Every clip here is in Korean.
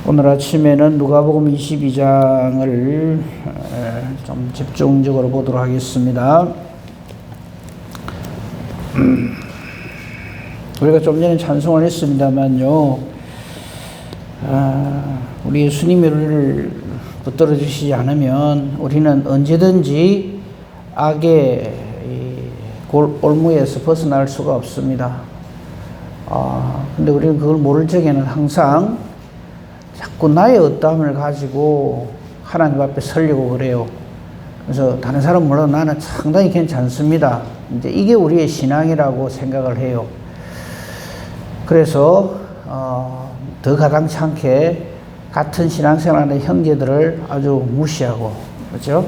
오늘 아침에는 누가복음 22장을 좀 집중적으로 보도록 하겠습니다. 우리가 좀 전에 찬송을 했습니다만요, 우리 예수님이 우리를 붙들어 주시지 않으면 우리는 언제든지 악의 올무에서 벗어날 수가 없습니다. 근데 우리는 그걸 모를 적에는 항상 자꾸 나의 어떠함을 가지고 하나님 앞에 서려고 그래요. 그래서 다른 사람 몰라도 나는 상당히 괜찮습니다. 이제 이게 우리의 신앙이라고 생각을 해요. 그래서 더 가당치 않게 같은 신앙생활하는 형제들을 아주 무시하고, 그렇죠?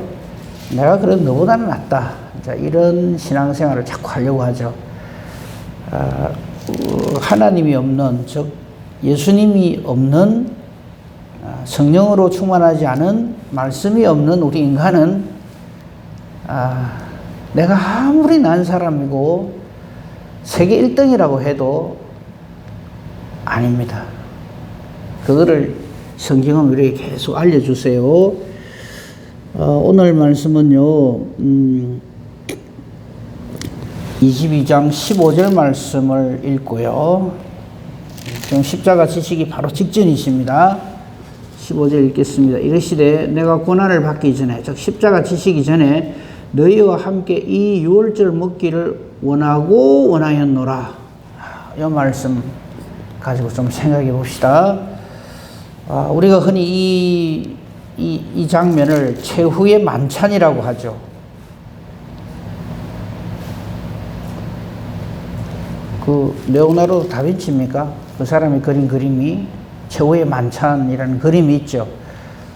내가 그래도 너보다는 낫다, 자, 이런 신앙생활을 자꾸 하려고 하죠. 하나님이 없는, 즉 예수님이 없는, 성령으로 충만하지 않은, 말씀이 없는 우리 인간은 내가 아무리 난 사람이고 세계 1등이라고 해도 아닙니다. 그거를 성경은 우리에게 계속 알려주세요. 오늘 말씀은요, 22장 15절 말씀을 읽고요. 지금 십자가 지시기 바로 직전이십니다. 15절 읽겠습니다. 이르시되 내가 고난을 받기 전에, 즉 십자가 지시기 전에 너희와 함께 이 유월절 먹기를 원하고 원하였노라. 이 말씀 가지고 좀 생각해 봅시다. 우리가 흔히 이 장면을 최후의 만찬이라고 하죠. 그 레오나르도 다빈치입니까? 그 사람이 그린 그림이 최후의 만찬이라는 그림이 있죠.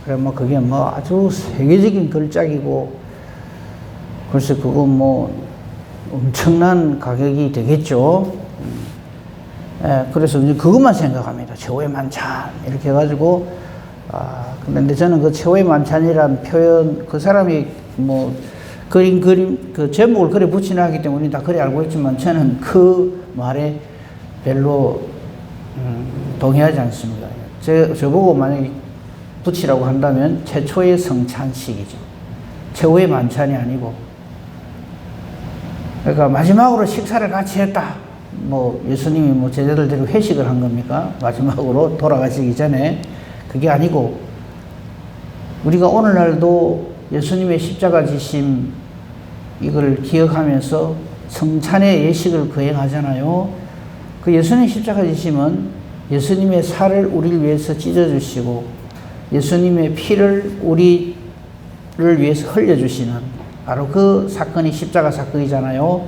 그래 뭐 그게 뭐 아주 세계적인 걸작이고, 글쎄 그거 뭐 엄청난 가격이 되겠죠. 그래서 이제 그것만 생각합니다. 최후의 만찬 이렇게 해가지고, 근데 저는 그 최후의 만찬이라는 표현, 그 사람이 뭐 그림 그 제목을 그래 붙이나 하기 때문에 다 그래 알고 있지만 저는 그 말에 별로 동의하지 않습니다. 저보고 만약에 붙이라고 한다면 최초의 성찬식이죠. 최후의 만찬이 아니고. 그러니까 마지막으로 식사를 같이 했다. 뭐 예수님이 뭐 제자들 데리고 회식을 한 겁니까? 마지막으로 돌아가시기 전에. 그게 아니고, 우리가 오늘날도 예수님의 십자가 지심 이걸 기억하면서 성찬의 예식을 거행하잖아요. 그 예수님의 십자가 지심은 예수님의 살을 우리를 위해서 찢어주시고 예수님의 피를 우리를 위해서 흘려주시는 바로 그 사건이 십자가 사건이잖아요.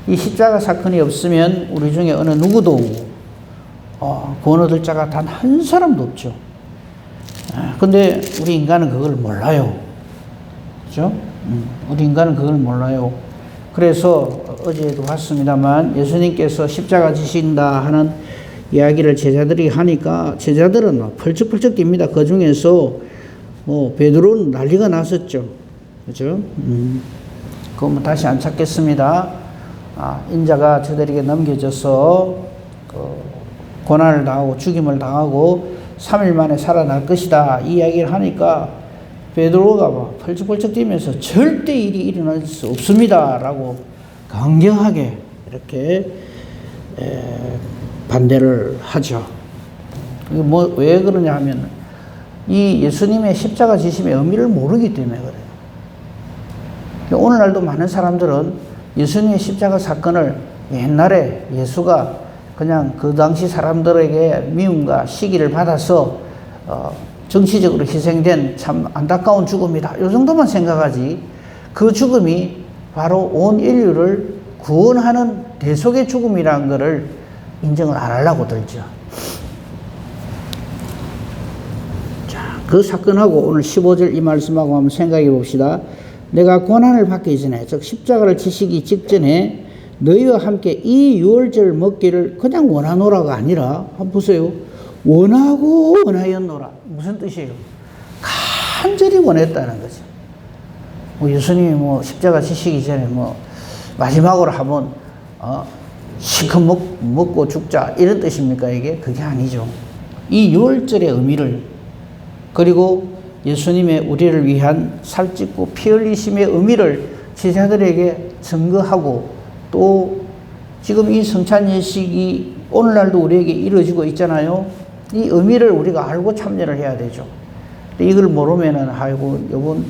이 십자가 사건이 없으면 우리 중에 어느 누구도 구원 얻을 자가 단 한 사람도 없죠. 근데 우리 인간은 그걸 몰라요. 그렇죠? 우리 인간은 그걸 몰라요. 그래서 어제도 봤습니다만 예수님께서 십자가 지신다 하는 이야기를 제자들이 하니까 제자들은 막 펄쩍펄쩍 뜁니다. 그 중에서 베드로는 난리가 났었죠. 그죠? 그건 뭐 다시 안 찾겠습니다. 인자가 저들에게 넘겨져서 고난을 당하고 죽임을 당하고 3일 만에 살아날 것이다, 이 이야기를 하니까 베드로가 막 펄쩍펄쩍 뛰면서 절대 일이 일어날 수 없습니다 라고 강경하게 이렇게 반대를 하죠. 뭐 왜 그러냐 하면 이 예수님의 십자가 지심의 의미를 모르기 때문에 그래요. 오늘날도 많은 사람들은 예수님의 십자가 사건을 옛날에 예수가 그냥 그 당시 사람들에게 미움과 시기를 받아서 정치적으로 희생된 참 안타까운 죽음이다, 이 정도만 생각하지, 그 죽음이 바로 온 인류를 구원하는 대속의 죽음이라는 것을 인정을 안 하려고 들죠. 자, 그 사건하고 오늘 15절 이 말씀하고 한번 생각해 봅시다. 내가 고난을 받기 전에, 즉 십자가를 지시기 직전에 너희와 함께 이 유월절 먹기를 그냥 원하노라가 아니라, 한번 보세요. 원하고 원하였노라. 무슨 뜻이에요? 간절히 원했다는 거죠. 예수님이 십자가 지시기 전에 마지막으로 한번 실컷 먹고 죽자, 이런 뜻입니까 이게? 그게 아니죠. 이 유월절의 의미를 그리고 예수님의 우리를 위한 살찢고 피 흘리심의 의미를 제자들에게 증거하고 또 지금 이 성찬 예식이 오늘날도 우리에게 이루어지고 있잖아요. 이 의미를 우리가 알고 참여를 해야 되죠. 이걸 모르면은 아이고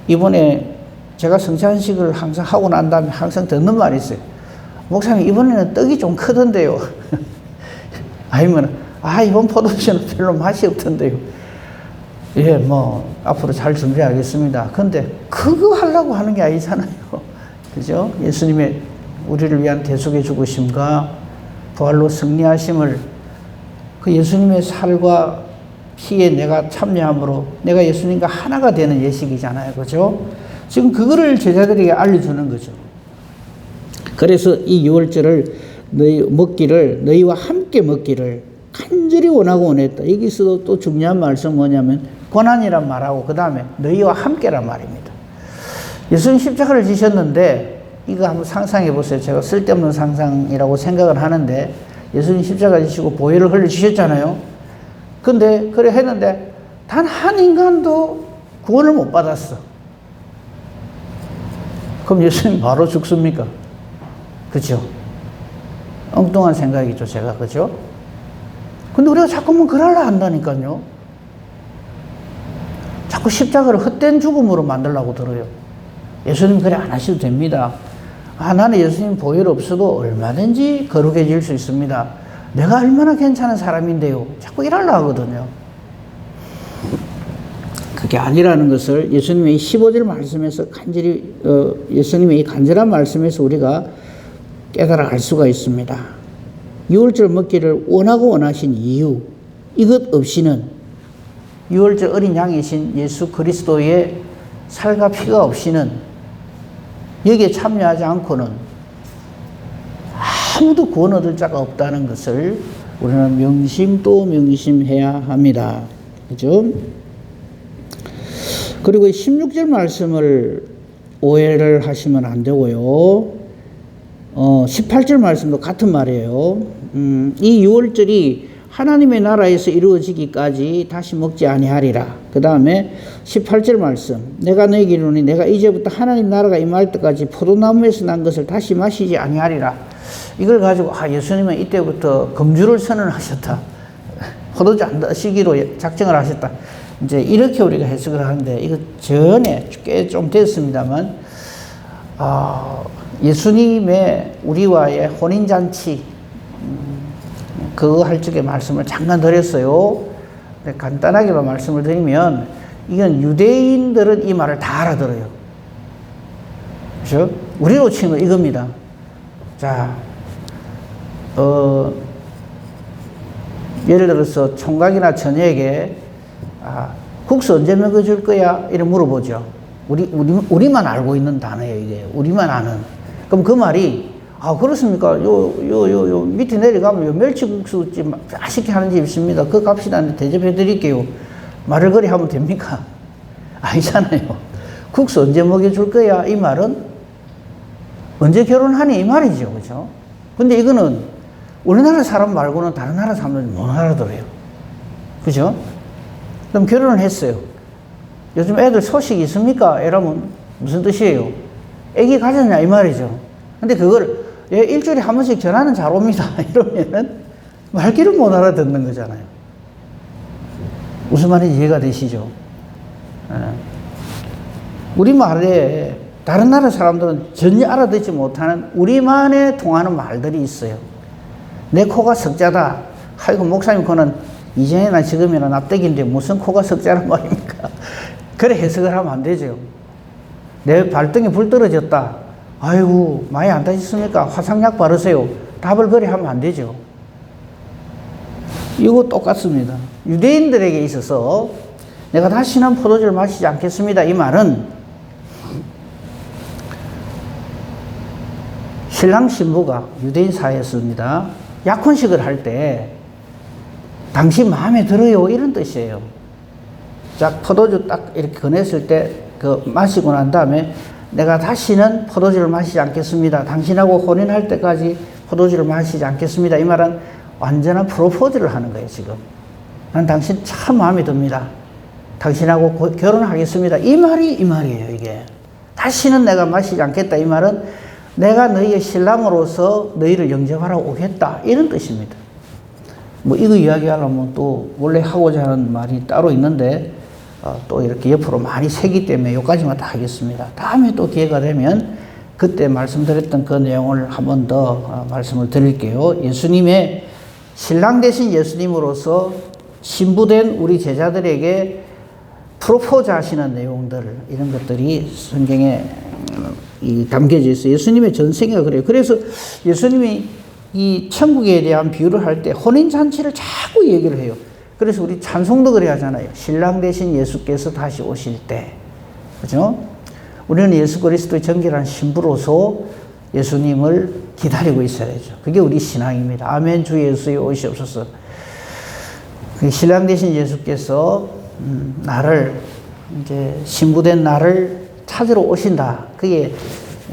이번에 제가 성찬식을 항상 하고 난 다음에 항상 듣는 말이 있어요. 목사님 이번에는 떡이 좀 크던데요. 아니면 이번 포도주는 별로 맛이 없던데요. 예, 앞으로 잘 준비하겠습니다. 근데 그거 하려고 하는 게 아니잖아요. 그죠? 예수님의 우리를 위한 대속의 죽으심과 부활로 승리하심을 그 예수님의 살과 피에 내가 참여함으로 내가 예수님과 하나가 되는 예식이잖아요. 그죠? 지금 그거를 제자들에게 알려주는 거죠. 그래서 이 유월절을 너희와 함께 먹기를 간절히 원하고 원했다. 여기서도 또 중요한 말씀 뭐냐면 고난이란 말하고 그 다음에 너희와 함께란 말입니다. 예수님 십자가를 지셨는데 이거 한번 상상해 보세요. 제가 쓸데없는 상상이라고 생각을 하는데 예수님 십자가 지시고 보혈을 흘려주셨잖아요. 근데 그래 했는데 단 한 인간도 구원을 못 받았어. 그럼 예수님 바로 죽습니까? 그죠? 엉뚱한 생각이죠, 제가. 그죠? 근데 우리가 자꾸만 그러려 한다니까요. 자꾸 십자가를 헛된 죽음으로 만들려고 들어요. 예수님 그래 안 하셔도 됩니다. 나는 예수님 보혈 없어도 얼마든지 거룩해질 수 있습니다. 내가 얼마나 괜찮은 사람인데요. 자꾸 이러려 하거든요. 그게 아니라는 것을 예수님의 15절 말씀에서 간절히 예수님의 이 간절한 말씀에서 우리가 깨달아 알 수가 있습니다. 유월절 먹기를 원하고 원하신 이유, 이것 없이는 유월절 어린 양이신 예수 그리스도의 살과 피가 없이는 여기에 참여하지 않고는 아무도 구원 얻을 자가 없다는 것을 우리는 명심해야 합니다. 그죠? 그리고 16절 말씀을 오해를 하시면 안 되고요. 18절 말씀도 같은 말이에요. 이 유월절이 하나님의 나라에서 이루어지기까지 다시 먹지 아니하리라. 그 다음에 18절 말씀. 내가 너에게 이르노니 내가 이제부터 하나님 나라가 임할 때까지 포도나무에서 난 것을 다시 마시지 아니하리라. 이걸 가지고 예수님은 이때부터 금주를 선언하셨다. 포도주 안 드시기로 작정을 하셨다. 이제 이렇게 우리가 해석을 하는데 이거 전에 꽤 좀 됐습니다만 예수님의 우리와의 혼인잔치 그거 할 적에 말씀을 잠깐 드렸어요. 간단하게만 말씀을 드리면 이건 유대인들은 이 말을 다 알아들어요. 그렇죠? 우리로 치면 이겁니다. 자, 예를 들어서 총각이나 처녀에게 국수 언제 먹여줄 거야? 이렇게 물어보죠. 우리만 알고 있는 단어예요, 이게. 우리만 아는. 그럼 그 말이, 그렇습니까? 밑에 내려가면 멸치국수집 맛있게 하는 집 있습니다. 그 값이다. 대접해 드릴게요. 말을 그리 하면 됩니까? 아니잖아요. 국수 언제 먹여줄 거야? 이 말은 언제 결혼하니? 이 말이죠. 그죠? 근데 이거는 우리나라 사람 말고는 다른 나라 사람들은 못 알아들어요. 그죠? 그럼 결혼을 했어요. 요즘 애들 소식 있습니까? 이러면 무슨 뜻이에요? 애기 가졌냐? 이 말이죠. 근데 그걸 일주일에 한 번씩 전화는 잘 옵니다. 이러면은 말귀를 못 알아듣는 거잖아요. 무슨 말인지 이해가 되시죠? 우리말에 다른 나라 사람들은 전혀 알아듣지 못하는 우리만의 통하는 말들이 있어요. 내 코가 석자다. 아이고 목사님 그거는 이전이나 지금이나 납득인데 무슨 코가 석자란 말입니까? 그래 해석을 하면 안 되죠. 내 발등에 불 떨어졌다. 아이고 많이 안 다쳤습니까? 화상약 바르세요. 답을 그래 하면 안 되죠. 이거 똑같습니다. 유대인들에게 있어서 내가 다시는 포도주를 마시지 않겠습니다. 이 말은 신랑 신부가 유대인 사회였습니다. 약혼식을 할 때 당신 마음에 들어요 이런 뜻이에요. 자, 포도주 딱 이렇게 권했을 때 그 마시고 난 다음에 내가 다시는 포도주를 마시지 않겠습니다. 당신하고 혼인할 때까지 포도주를 마시지 않겠습니다. 이 말은 완전한 프로포즈를 하는 거예요. 지금 난 당신 참 마음에 듭니다. 당신하고 결혼하겠습니다. 이 말이에요, 이게. 다시는 내가 마시지 않겠다. 이 말은 내가 너희의 신랑으로서 너희를 영접하러 오겠다. 이런 뜻입니다. 뭐 이거 이야기하려면 또 원래 하고자 하는 말이 따로 있는데 또 이렇게 옆으로 많이 새기 때문에 여기까지만 다 하겠습니다. 다음에 또 기회가 되면 그때 말씀드렸던 그 내용을 한 번 더 말씀을 드릴게요. 예수님의 신랑 되신 예수님으로서 신부된 우리 제자들에게 프로포즈 하시는 내용들, 이런 것들이 성경에 담겨져 있어요. 예수님의 전생애가 그래요. 그래서 예수님이 이 천국에 대한 비유를 할 때 혼인잔치를 자꾸 얘기를 해요. 그래서 우리 찬송도 그래 하잖아요. 신랑 되신 예수께서 다시 오실 때. 그죠? 우리는 예수 그리스도의 정결한 신부로서 예수님을 기다리고 있어야죠. 그게 우리 신앙입니다. 아멘. 주 예수의 오시옵소서. 신랑 되신 예수께서 나를 이제 신부된 나를 찾으러 오신다. 그게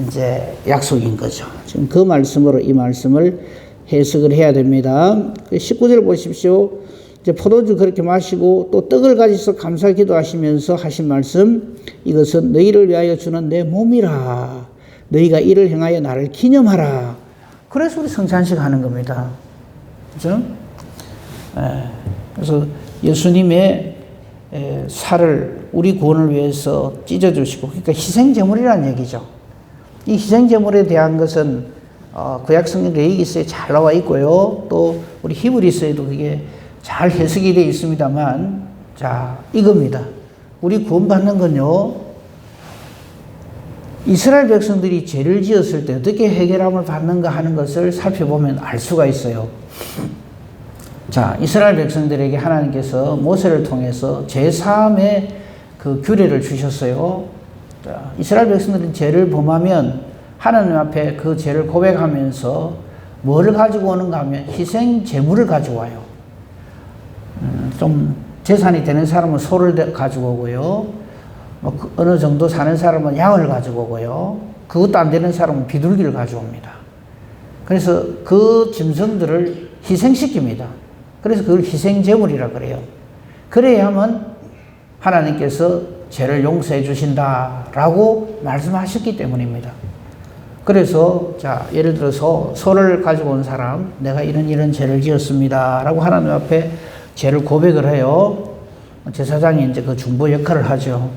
이제 약속인 거죠. 지금 그 말씀으로 이 말씀을 해석을 해야 됩니다. 19절 보십시오. 이제 포도주 그렇게 마시고 또 떡을 가지서 감사 기도하시면서 하신 말씀, 이것은 너희를 위하여 주는 내 몸이라. 너희가 이를 행하여 나를 기념하라. 그래서 우리 성찬식 하는 겁니다. 그죠? 그래서 예수님의 살을 우리 구원을 위해서 찢어주시고, 그러니까 희생제물이라는 얘기죠. 이 희생제물에 대한 것은 구약 성경 레위기서에 잘 나와 있고요. 또 우리 히브리서에도 그게 잘 해석이 되어 있습니다만, 자, 이겁니다. 우리 구원받는 건요, 이스라엘 백성들이 죄를 지었을 때 어떻게 해결함을 받는가 하는 것을 살펴보면 알 수가 있어요. 자, 이스라엘 백성들에게 하나님께서 모세를 통해서 죄사함의 그 규례를 주셨어요. 자, 이스라엘 백성들은 죄를 범하면 하나님 앞에 그 죄를 고백하면서 뭐를 가지고 오는가 하면 희생 제물을 가지고 와요. 좀 재산이 되는 사람은 소를 가지고 오고요. 뭐 어느 정도 사는 사람은 양을 가지고 오고요. 그것도 안 되는 사람은 비둘기를 가져옵니다. 그래서 그 짐승들을 희생시킵니다. 그래서 그걸 희생제물이라 그래요. 그래야만 하나님께서 죄를 용서해 주신다라고 말씀하셨기 때문입니다. 그래서 자, 예를 들어서 소를 가지고 온 사람, 내가 이런 죄를 지었습니다라고 하나님 앞에 죄를 고백을 해요. 제사장이 이제 그 중보 역할을 하죠.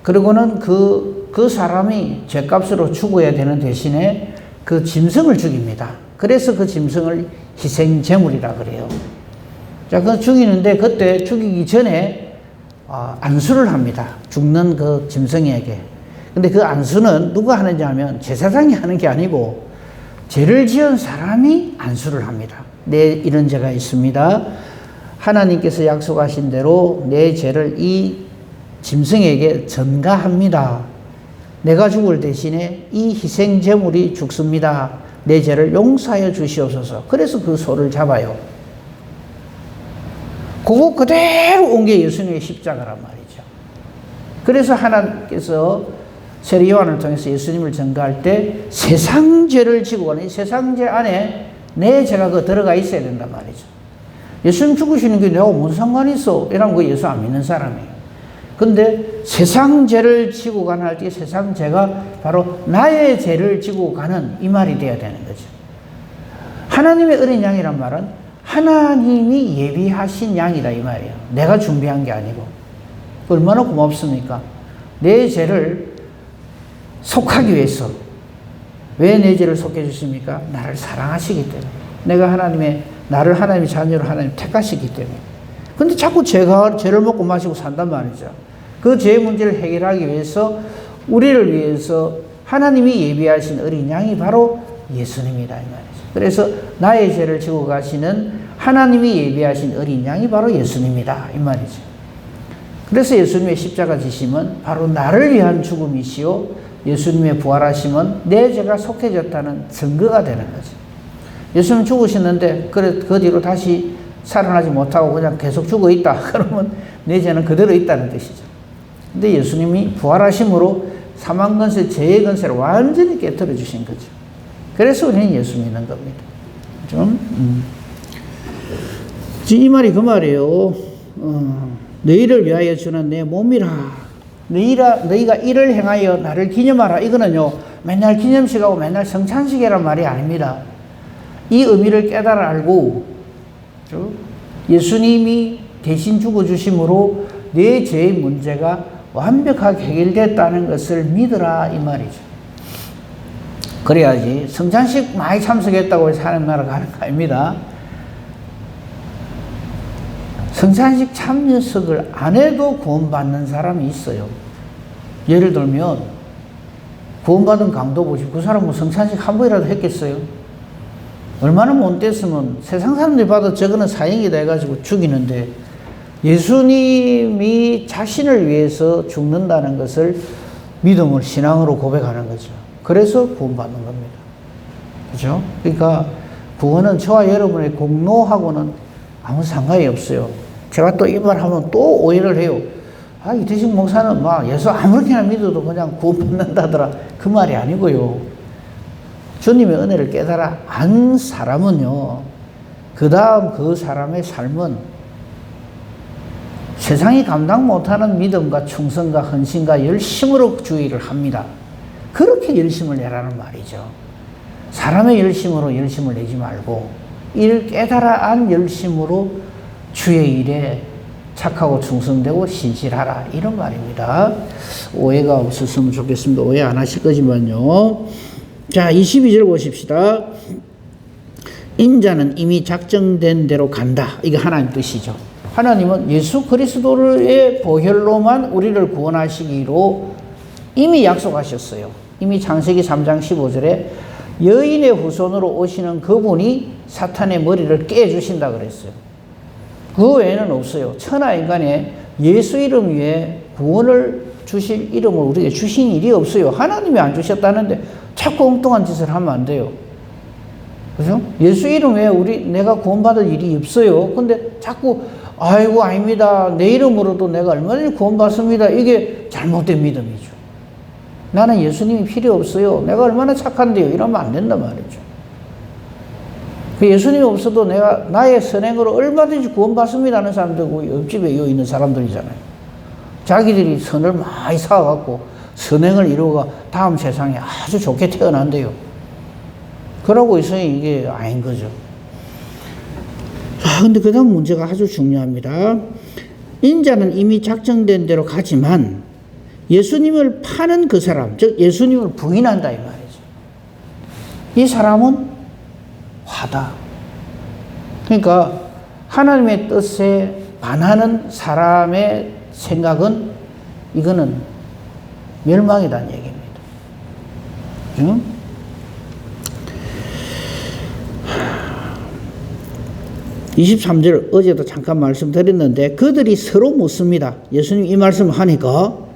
그리고는 그 사람이 죄값으로 죽어야 되는 대신에 그 짐승을 죽입니다. 그래서 그 짐승을 희생제물이라 그래요. 자, 그 죽이는데 그때 죽이기 전에 안수를 합니다. 죽는 그 짐승에게. 근데 그 안수는 누가 하느냐 하면 제사장이 하는 게 아니고 죄를 지은 사람이 안수를 합니다. 내 이런 죄가 있습니다. 하나님께서 약속하신 대로 내 죄를 이 짐승에게 전가합니다. 내가 죽을 대신에 이 희생제물이 죽습니다. 내 죄를 용서하여 주시옵소서. 그래서 그 소를 잡아요. 그거 그대로 온 게 예수님의 십자가란 말이죠. 그래서 하나님께서 세례 요한을 통해서 예수님을 전가할 때 세상 죄를 지고 가는 세상 죄 안에 내 죄가 그 들어가 있어야 된단 말이죠. 예수님 죽으시는 게 내가 뭔 상관이 있어? 이런 거 예수 안 믿는 사람이에요. 근데 세상 죄를 지고 가는 할 때 세상 죄가 바로 나의 죄를 지고 가는 이 말이 돼야 되는 거죠. 하나님의 어린 양이란 말은 하나님이 예비하신 양이다 이 말이에요. 내가 준비한 게 아니고. 얼마나 고맙습니까? 내 죄를 속하기 위해서. 왜 내 죄를 속해 주십니까? 나를 사랑하시기 때문에. 내가 나를 하나님의 자녀로 하나님 택하시기 때문에. 근데 자꾸 죄를 먹고 마시고 산단 말이죠. 그 죄의 문제를 해결하기 위해서 우리를 위해서 하나님이 예비하신 어린 양이 바로 예수님이다 이 말이죠. 그래서 나의 죄를 지고 가시는 하나님이 예비하신 어린 양이 바로 예수님이다 이 말이죠. 그래서 예수님의 십자가 지심은 바로 나를 위한 죽음이시요 예수님의 부활하심은 내 죄가 속해졌다는 증거가 되는 거죠. 예수님 죽으셨는데 그 뒤로 다시 살아나지 못하고 그냥 계속 죽어 있다. 그러면 내 죄는 그대로 있다는 뜻이죠. 근데 예수님이 부활하심으로 사망 권세, 죄의 권세를 완전히 깨뜨려 주신 거죠. 그래서 우리는 예수 믿는 겁니다. 이 말이 그 말이에요. 너희를 위하여 주는 내 몸이라. 너희가 이를 행하여 나를 기념하라. 이거는요, 맨날 기념식하고 맨날 성찬식이란 말이 아닙니다. 이 의미를 깨달아 알고, 예수님이 대신 죽어주심으로 내 죄의 문제가 완벽하게 해결됐다는 것을 믿으라. 이 말이죠. 그래야지 성찬식 많이 참석했다고 해서 하나님 나라 가는 거 아닙니다. 성찬식 참석을 안 해도 구원받는 사람이 있어요. 예를 들면 구원받은 강도 보시고 그 사람은 성찬식 한 번이라도 했겠어요? 얼마나 못됐으면 세상 사람들이 봐도 저거는 사형이다 해가지고 죽이는데, 예수님이 자신을 위해서 죽는다는 것을 믿음을 신앙으로 고백하는 거죠. 그래서 구원받는 겁니다. 그죠? 그러니까 구원은 저와 여러분의 공로하고는 아무 상관이 없어요. 제가 또 이 말 하면 또 오해를 해요. 아, 이태식 목사는 막 예수 아무렇게나 믿어도 그냥 구원받는다더라. 그 말이 아니고요. 주님의 은혜를 깨달아 안 사람은요, 그 다음 그 사람의 삶은 세상이 감당 못하는 믿음과 충성과 헌신과 열심으로 주의를 합니다. 그렇게 열심을 내라는 말이죠. 사람의 열심으로 열심을 내지 말고 이를 깨달아 안 열심으로 주의 일에 착하고 충성되고 신실하라, 이런 말입니다. 오해가 없었으면 좋겠습니다. 오해 안 하실 거지만요. 자, 22절 보십시다. 인자는 이미 작정된 대로 간다. 이게 하나님 뜻이죠. 하나님은 예수 그리스도의 보혈로만 우리를 구원하시기로 이미 약속하셨어요. 이미 창세기 3장 15절에 여인의 후손으로 오시는 그분이 사탄의 머리를 깨주신다 그랬어요. 그 외에는 없어요. 천하 인간에 예수 이름 위에 구원을 주실 이름을 우리에게 주신 일이 없어요. 하나님이 안 주셨다는데 자꾸 엉뚱한 짓을 하면 안 돼요. 그죠? 예수 이름 외에 내가 구원받을 일이 없어요. 근데 자꾸 아이고 아닙니다. 내 이름으로도 내가 얼마든지 구원받습니다. 이게 잘못된 믿음이죠. 나는 예수님이 필요 없어요. 내가 얼마나 착한데요. 이러면 안 된단 말이죠. 예수님이 없어도 내가 나의 선행으로 얼마든지 구원받습니다 하는 사람들고 옆집에 있는 사람들이잖아요. 자기들이 선을 많이 쌓아갖고 선행을 이루어가 다음 세상에 아주 좋게 태어난대요. 그러고 있으니 이게 아닌 거죠. 근데 그 다음 문제가 아주 중요합니다. 인자는 이미 작정된 대로 가지만 예수님을 파는 그 사람, 즉 예수님을 부인한다 이 말이죠. 이 사람은 화다. 그러니까 하나님의 뜻에 반하는 사람의 생각은 이거는 멸망이라는 얘기입니다. 응? (23절) 어제도 잠깐 말씀드렸는데 그들이 서로 묻습니다. 예수님 이 말씀을 하니까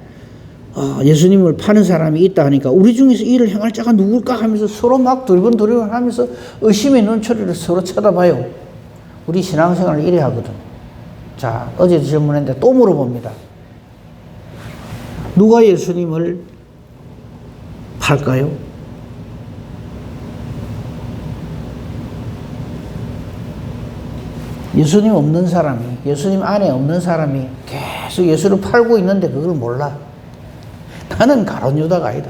예수님을 파는 사람이 있다 하니까 우리 중에서 이 일을 행할 자가 누굴까 하면서 서로 막 두리번 하면서 의심의 눈초리를 서로 쳐다봐요. 우리 신앙생활을 이래 하거든. 자, 어제 질문했는데 또 물어봅니다. 누가 예수님을 팔까요? 예수님 없는 사람이, 예수님 안에 없는 사람이 계속 예수를 팔고 있는데 그걸 몰라. 나는 가룟 유다가 아니다.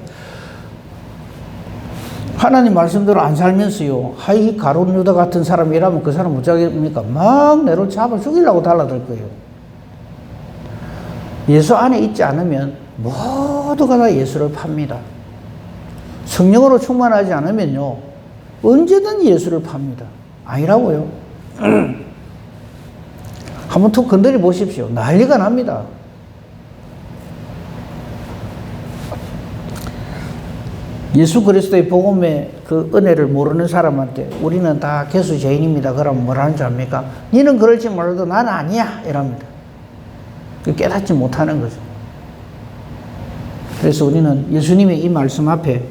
하나님 말씀대로 안 살면서요, 이 가룟 유다 같은 사람이라면 그 사람 무작입니까? 막 내를 잡아 죽이려고 달라들 거예요. 예수 안에 있지 않으면 모두가 다 예수를 팝니다. 성령으로 충만하지 않으면요, 언제든 예수를 팝니다. 아니라고요. 한번 툭 건드려 보십시오. 난리가 납니다. 예수 그리스도의 복음의 그 은혜를 모르는 사람한테 우리는 다 개수 죄인입니다. 그러면 뭐라는 줄 압니까? 너는 그럴지 몰라도 나는 아니야. 이랍니다. 깨닫지 못하는 거죠. 그래서 우리는 예수님의 이 말씀 앞에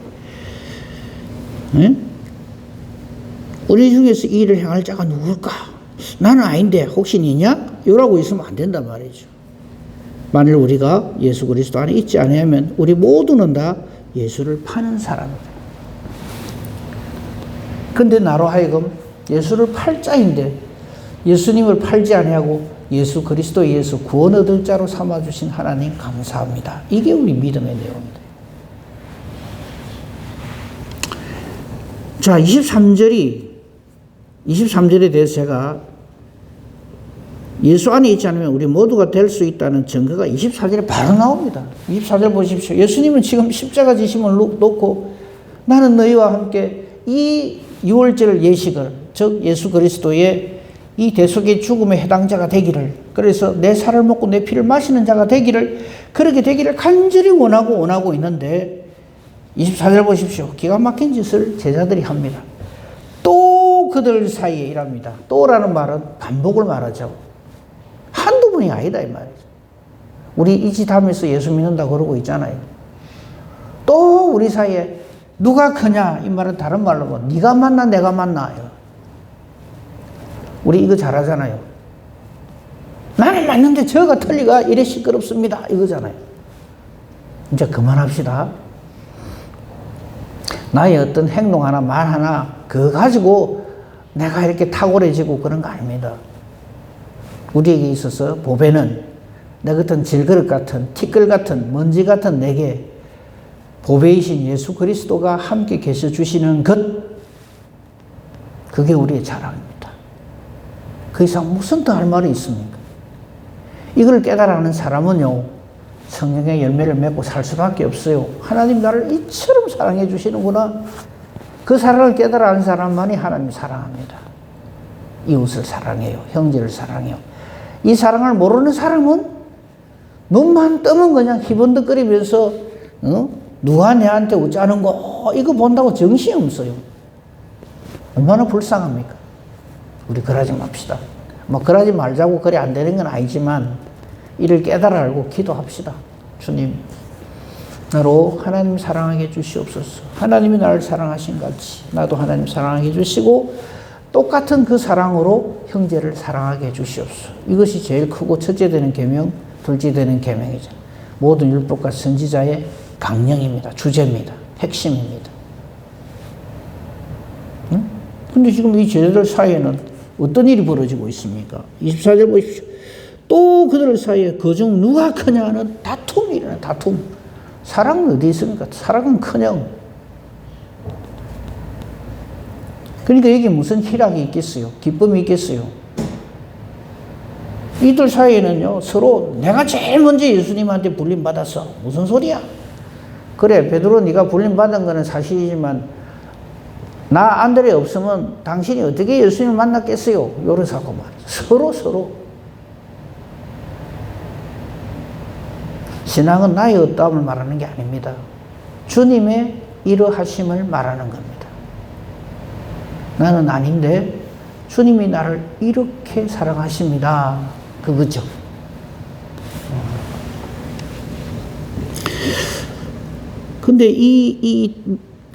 우리 중에서 이 일을 행할 자가 누굴까? 나는 아닌데 혹시 니냐? 이러고 있으면 안 된단 말이죠. 만일 우리가 예수 그리스도 안에 있지 않으면 우리 모두는 다 예수를 파는 사람이다. 근데 나로 하여금 예수를 팔 자인데 예수님을 팔지 아니하고 예수 그리스도 예수 구원 얻을 자로 삼아주신 하나님 감사합니다. 이게 우리 믿음의 내용입니다. 자, 23절에 대해서 제가 예수 안에 있지 않으면 우리 모두가 될 수 있다는 증거가 24절에 바로 나옵니다. 24절 보십시오. 예수님은 지금 십자가 지심을 놓고 나는 너희와 함께 이 유월절 예식을, 즉 예수 그리스도의 이 대속의 죽음에 해당자가 되기를, 그래서 내 살을 먹고 내 피를 마시는 자가 되기를, 그렇게 되기를 간절히 원하고 있는데 24절 보십시오. 기가 막힌 짓을 제자들이 합니다. 또 그들 사이에 일합니다. 또라는 말은 반복을 말하죠. 한두 번이 아니다 이 말이죠. 우리 이 짓 하면서 예수 믿는다 그러고 있잖아요. 또 우리 사이에 누가 크냐 이 말은 다른 말로 뭐 네가 맞나 내가 맞나요. 우리 이거 잘하잖아요. 나는 맞는데 저가 틀리가 이래 시끄럽습니다 이거잖아요. 이제 그만합시다. 나의 어떤 행동 하나 말 하나 그거 가지고 내가 이렇게 탁월해지고 그런 거 아닙니다. 우리에게 있어서 보배는 내 같은 질그릇 같은 티끌 같은 먼지 같은 내게 보배이신 예수 그리스도가 함께 계셔 주시는 것, 그게 우리의 자랑입니다. 그 이상 무슨 더 할 말이 있습니까? 이걸 깨달아가는 사람은요, 성령의 열매를 맺고 살 수밖에 없어요. 하나님 나를 이처럼 사랑해 주시는구나. 그 사랑을 깨달아 아는 사람만이 하나님 사랑합니다. 이웃을 사랑해요. 형제를 사랑해요. 이 사랑을 모르는 사람은 눈만 뜨면 그냥 희번덕거리면서 누가 내한테 어쩌는 거 이거 본다고 정신이 없어요. 얼마나 불쌍합니까? 우리 그러지 맙시다. 뭐 그러지 말자고 그래 안 되는 건 아니지만 이를 깨달아 알고 기도합시다. 주님, 나로 하나님 사랑하게 해주시옵소서. 하나님이 나를 사랑하신 같이 나도 하나님 사랑하게 해주시고 똑같은 그 사랑으로 형제를 사랑하게 해주시옵소서. 이것이 제일 크고 첫째 되는 계명, 둘째 되는 계명이죠. 모든 율법과 선지자의 강령입니다. 주제입니다. 핵심입니다. 응? 근데 지금 이 제자들 사이에는 어떤 일이 벌어지고 있습니까? 24절 보십시오. 또 그들 사이에 그중 누가 크냐 하는 다툼이 일어나요. 다툼. 사랑은 어디 있습니까? 사랑은 커녕. 그러니까 여기 무슨 희락이 있겠어요? 기쁨이 있겠어요? 이들 사이에는요, 서로 내가 제일 먼저 예수님한테 불림받았어. 무슨 소리야? 그래, 베드로 네가 불림받은 거는 사실이지만 나 안드레 없으면 당신이 어떻게 예수님을 만났겠어요? 요러사고 말이죠. 서로. 신앙은 나의 어떠함을 말하는 게 아닙니다. 주님의 이러하심을 말하는 겁니다. 나는 아닌데 주님이 나를 이렇게 사랑하십니다. 그거죠. 근데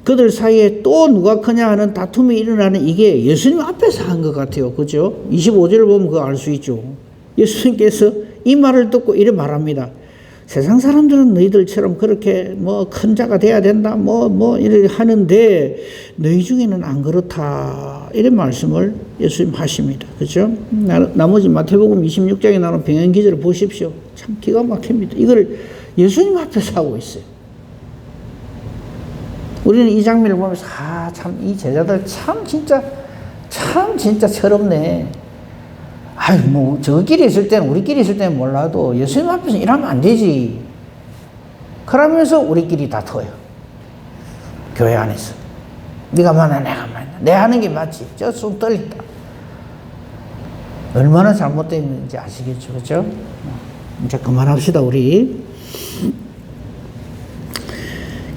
그들 사이에 또 누가 크냐 하는 다툼이 일어나는 이게 예수님 앞에서 한 것 같아요. 그죠? 25절을 보면 그거 알 수 있죠. 예수님께서 이 말을 듣고 이래 말합니다. 세상 사람들은 너희들처럼 그렇게 큰 자가 돼야 된다 이렇게 하는데 너희 중에는 안 그렇다. 이런 말씀을 예수님 하십니다. 그렇죠? 나머지 마태복음 26장에 나오는 병행 기절을 보십시오. 참 기가 막힙니다. 이걸 예수님 앞에서 하고 있어요. 우리는 이 장면을 보면서 참 이 제자들 참 진짜 철없네. 저끼리 있을 때는, 우리끼리 있을 때는 몰라도 예수님 앞에서 이러면 안 되지. 그러면서 우리끼리 다퉈요. 교회 안에서. 네가 맞나 내가 맞나. 내 하는 게 맞지. 저 손 떨린다. 얼마나 잘못되어 있는지 아시겠죠? 그죠? 이제 그만합시다, 우리.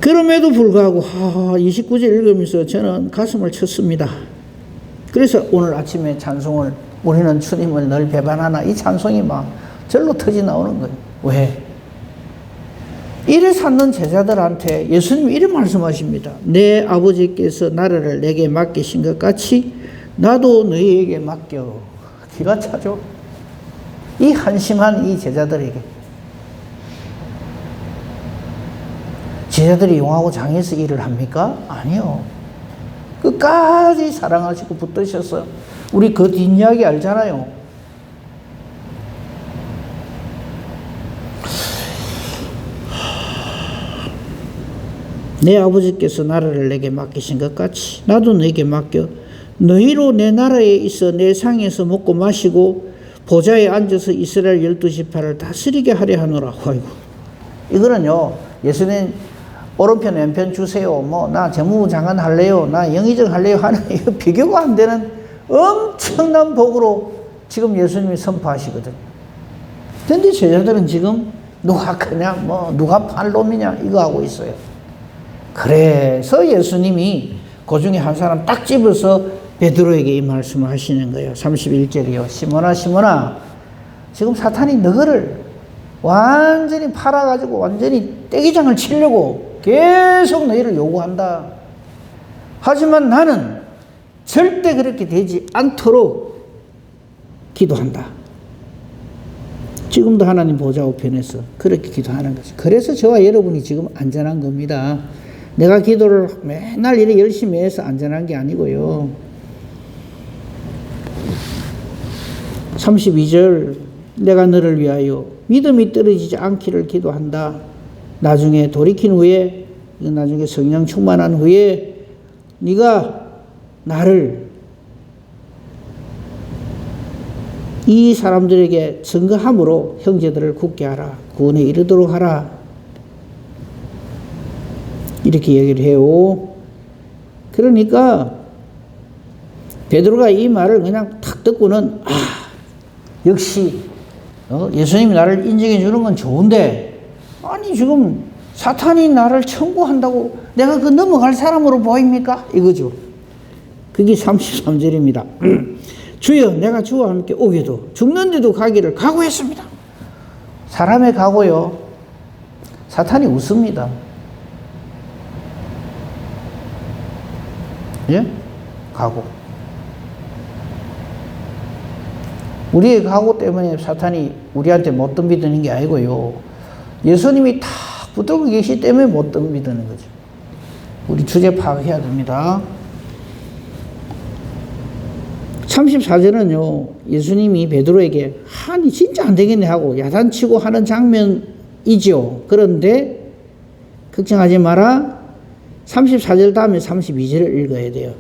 그럼에도 불구하고 29절 읽으면서 저는 가슴을 쳤습니다. 그래서 오늘 아침에 찬송을 우리는 주님을 늘 배반하나 이 찬송이 막 절로 터져 나오는 거예요. 왜? 이래 찾는 제자들한테 예수님이 이런 말씀하십니다. 내 아버지께서 나라를 내게 맡기신 것 같이 나도 너희에게 맡겨. 기가 차죠? 이 한심한 이 제자들에게. 제자들이 용하고 장해서 일을 합니까? 아니요. 끝까지 사랑하시고 붙드셨어요. 우리 그 뒷이야기 알잖아요. 내 아버지께서 나라를 내게 맡기신 것 같이 나도 너에게 맡겨 너희로 내 나라에 있어 내 상에서 먹고 마시고 보좌에 앉아서 이스라엘 12지파를 다스리게 하려 하노라. 아이고. 이거는요, 예수님 오른편 왼편 주세요. 뭐 나 재무부 장관 할래요. 나 영의정 할래요 하는 이거 비교가 안 되는 엄청난 복으로 지금 예수님이 선포하시거든요. 그런데 제자들은 지금 누가 크냐, 뭐 누가 팔놈이냐 이거 하고 있어요. 그래서 예수님이 그 중에 한 사람 딱 집어서 베드로에게 이 말씀을 하시는 거예요. 31절이요. 시몬아 시몬아, 지금 사탄이 너를 완전히 팔아가지고 완전히 떼기장을 치려고 계속 너희를 요구한다. 하지만 나는 절대 그렇게 되지 않도록 기도한다. 지금도 하나님 보좌 우편에서 그렇게 기도하는 거죠. 그래서 저와 여러분이 지금 안전한 겁니다. 내가 기도를 맨날 이렇게 열심히 해서 안전한 게 아니고요. 32절, 내가 너를 위하여 믿음이 떨어지지 않기를 기도한다. 나중에 돌이킨 후에, 나중에 성령 충만한 후에 네가 나를 이 사람들에게 증거함으로 형제들을 굳게 하라. 구원에 이르도록 하라. 이렇게 얘기를 해요. 그러니까 베드로가 이 말을 그냥 탁 듣고는 역시 예수님이 나를 인정해 주는 건 좋은데 아니 지금 사탄이 나를 청구한다고 내가 그 넘어갈 사람으로 보입니까? 이거죠. 그게 33절입니다. 주여 내가 주와 함께 오게도 죽는데도 가기를 각오했습니다. 사람의 각오요, 사탄이 웃습니다. 예? 각오. 우리의 각오 때문에 사탄이 우리한테 못 덤비드는 게 아니고요, 예수님이 탁 붙들고 계시기 때문에 못 덤비드는 거죠. 우리 주제 파악해야 됩니다. 34절은요, 예수님이 베드로에게 아니 진짜 안 되겠네 하고 야단치고 하는 장면이죠. 그런데 걱정하지 마라. 34절 다음에 32절을 읽어야 돼요.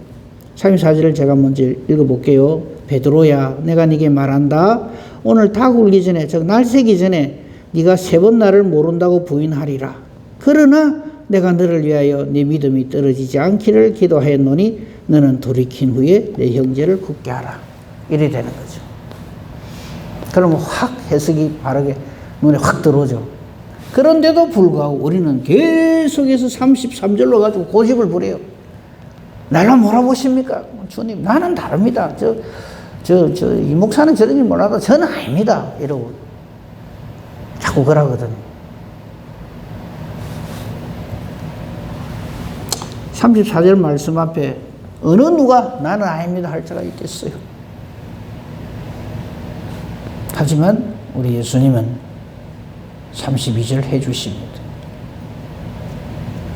34절을 제가 먼저 읽어볼게요. 베드로야, 내가 네게 말한다. 오늘 닭 울기 전에, 즉 날 새기 전에 네가 3번 나를 모른다고 부인하리라. 그러나 내가 너를 위하여 네 믿음이 떨어지지 않기를 기도하였노니 너는 돌이킨 후에 내 형제를 굳게 하라. 이래 되는 거죠. 그러면 확 해석이 바르게 눈에 확 들어오죠. 그런데도 불구하고 우리는 계속해서 33절로 가지고 고집을 부려요. 날로 몰아보십니까? 주님, 나는 다릅니다. 이 목사는 저런지 몰라도 저는 아닙니다. 이러고 자꾸 그러거든요. 34절 말씀 앞에 어느 누가 나는 아닙니다 할 자가 있겠어요. 하지만 우리 예수님은 32절 해주십니다.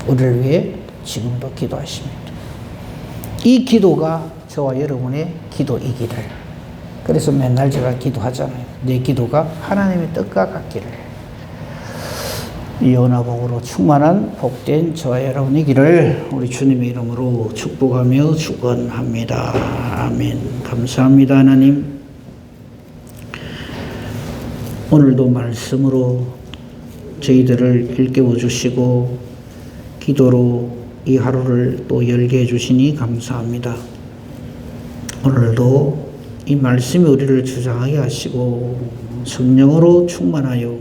우리를 위해 지금도 기도하십니다. 이 기도가 저와 여러분의 기도이기를. 그래서 맨날 제가 기도하잖아요. 내 기도가 하나님의 뜻과 같기를. 이온화 복으로 충만한 복된 저와 여러분이기를 우리 주님의 이름으로 축복하며 축원합니다. 아멘. 감사합니다 하나님. 오늘도 말씀으로 저희들을 일깨워 주시고 기도로 이 하루를 또 열게 해주시니 감사합니다. 오늘도 이 말씀이 우리를 주장하게 하시고 성령으로 충만하여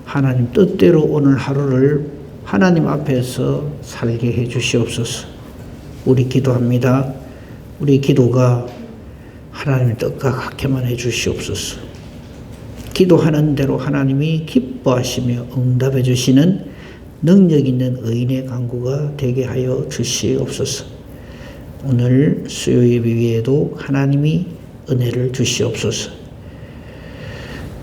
하나님 뜻대로 오늘 하루를 하나님 앞에서 살게 해 주시옵소서. 우리 기도합니다. 우리 기도가 하나님의 뜻과 같게만 해 주시옵소서. 기도하는 대로 하나님이 기뻐하시며 응답해 주시는 능력 있는 의인의 간구가 되게 하여 주시옵소서. 오늘 수요 예배 위에도 하나님이 은혜를 주시옵소서.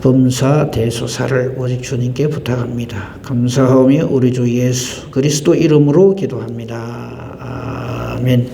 범사 대소사를 오직 주님께 부탁합니다. 감사하며 우리 주 예수 그리스도 이름으로 기도합니다. 아멘.